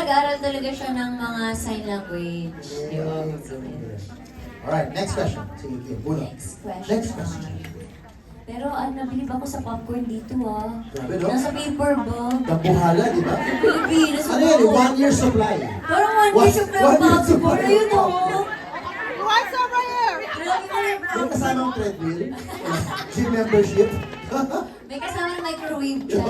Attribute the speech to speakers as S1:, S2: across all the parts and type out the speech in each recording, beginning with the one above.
S1: nag-aral talaga siya ng mga sign language. Di ba?
S2: Alright, next question. Sige, Kim. Uno.
S1: Next question.
S2: Next question.
S1: Pero nabilib ako sa popcorn dito
S2: Grabe, no?
S1: Nasa paper bag.
S2: Kabuhala, di ba?
S1: Pilipinas.
S2: Ano yan? 1 year supply.
S1: Parang 1 year supply ang popcorn. Ayun o.
S3: What's over here?
S2: May kasamang treadmill. Gym membership.
S1: May kasama microwave dyan.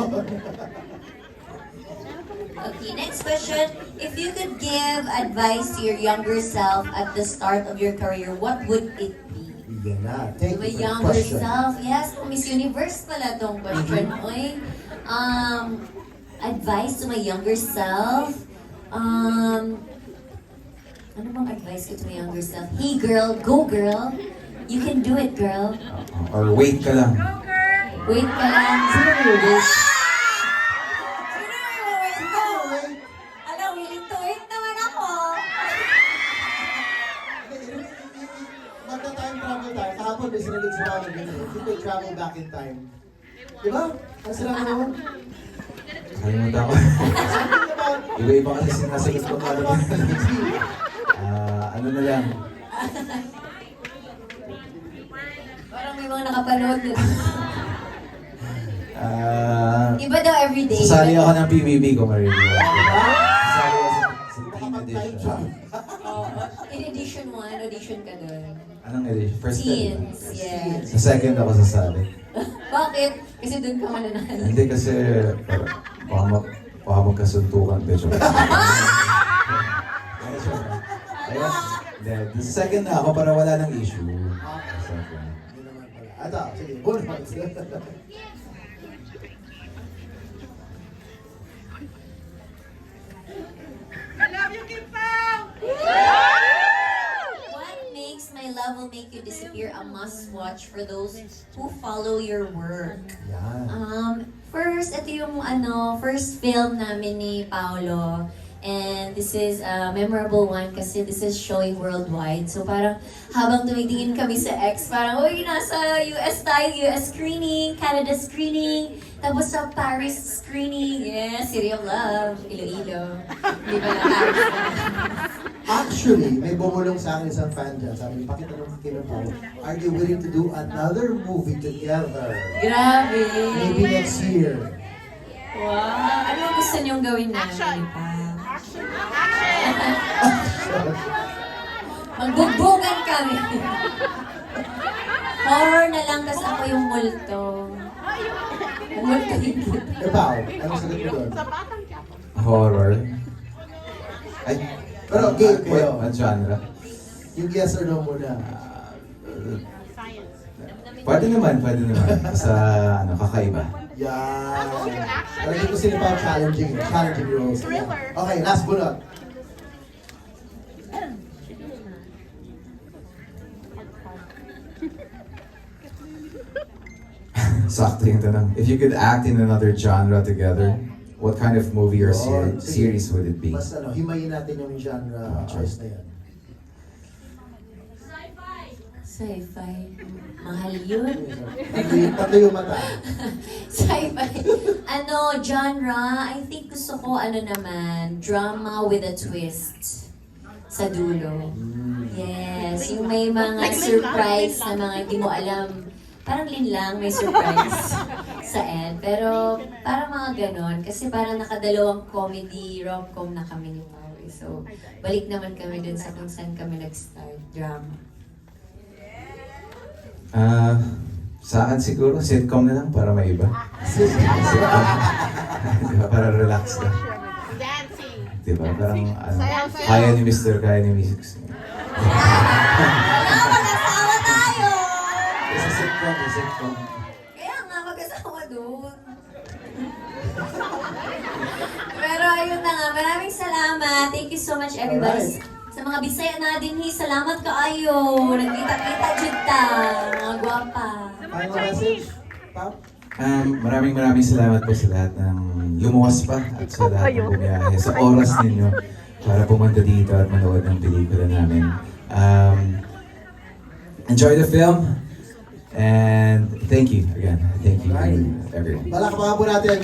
S1: Okay, next question. If you could give advice to your younger self at the start of your career, what would it be?
S2: Yan na. Thank
S1: To my
S2: you for the
S1: younger
S2: question.
S1: self. Yes, Miss Universe pala tong question. Oy. Advice to my younger self. Ano bang advice ko to my younger self? Hey girl, go girl. You can do it, girl.
S4: Or wait ka lang.
S1: Wait ka lang.
S2: Sino yung wait?
S1: Sino yung wait ko? Alam, willing to wait naman ako.
S2: Magka-time travel tayo. Kahapon may sinagot si Mama ganyan. If you could travel back in time. Di ba? Ang sila naman.
S4: Kalimutan ko. Iba-iba kasi sinasagot ko para ano na lang.
S1: Parang may mga nakapanood. Iba daw everyday.
S4: Sasali ako ng PBB ko, Maria. Sasali ako sa teen edition.
S1: In edition 1, audition ka doon.
S4: Anong edition? First
S1: Teens,
S4: edition.
S1: yes.
S4: Sa second ako sasali.
S1: Bakit? Kasi doon ka mananalo.
S4: Hindi kasi baka magkasuntukan. Medyo. Ayun. The second na ako para wala ng issue. Second.
S2: Hindi naman pala. Ito, sige. Bonus.
S3: I love you, Kim Pao!
S1: What makes My Love Will Make You Disappear a must-watch for those who follow your work?
S2: Yan.
S1: First, ito yung first film namin ni Paolo. And this is a memorable one kasi this is showing worldwide. So parang habang tumitingin kami sa X, parang, uy, nasa US tayo, US screening, Canada screening, tapos sa Paris screening. Yes, City of Love, Iloilo. Hindi ba na Paris?
S2: Actually, may bumulong sa akin isang fan dyan. Sabi, pakitanong kay Kim Pao, are you willing to do another movie together?
S1: Grabe!
S2: Maybe next year.
S1: Wow! Ano gusto niyong gawin namin,
S3: Action.
S1: Pa?
S3: Action!
S1: Magbugbugan kami. Horror na lang kasi ako yung multo. Multo hindi.
S2: Pao, anong sagot mo doon?
S3: Sa batang Quiapo.
S4: Horror. Ay,
S2: Pero game kayo.
S4: Ang genre.
S2: Yung yes or no muna.
S3: Science.
S4: Pwede naman. Sa kakaiba.
S2: Yan.
S3: Oh, your action.
S2: Talagang ko sila Pao challenging roles.
S3: Thriller.
S2: Okay, last bullet.
S4: Sakto yung tanong. If you could act in another genre together, what kind of movie or
S2: Yun. Sige.
S4: series would it be?
S2: Mas himayin natin yung genre choice na yan.
S1: Sci-fi. Mahal yun.
S2: Tatlo yung mata.
S1: Sci-fi. Genre, I think gusto ko naman, drama with a twist sa dulo. Yes, yung may mga
S3: Like
S1: surprise
S3: Linlang.
S1: na mga hindi mo alam. Parang linlang, may surprise sa end. Pero parang mga ganon. Kasi parang nakadalawang comedy, rom-com na kami ni Pao. So, balik naman kami dun sa kung saan kami nag-start. Drama.
S4: Sa akin siguro, sitcom na lang para may iba. Diba? Para relax lang.
S3: Dancing.
S4: Diba? Parang
S3: Sayaw, sayaw.
S4: kaya ni Mr. Kaya ni Mrs.
S1: Wala, mag-asawa tayo!
S4: Sa sitcom.
S1: Kaya nga, mag-asawa doon. Pero ayun na nga, maraming salamat. Thank you so much everybody.
S2: Alright.
S1: Sa mga Bisaya na din, salamat kaayo. Nagkita-kita dyan ta, mga gwapa.
S2: Final message? Pao?
S4: Maraming salamat po sa lahat ng lumuwas pa at sa lahat ng bumiyahe, sa oras ninyo para pumunta dito at manood ng pelikula namin. Enjoy the film and thank you again. Thank you everyone.
S2: Palakpakan po natin.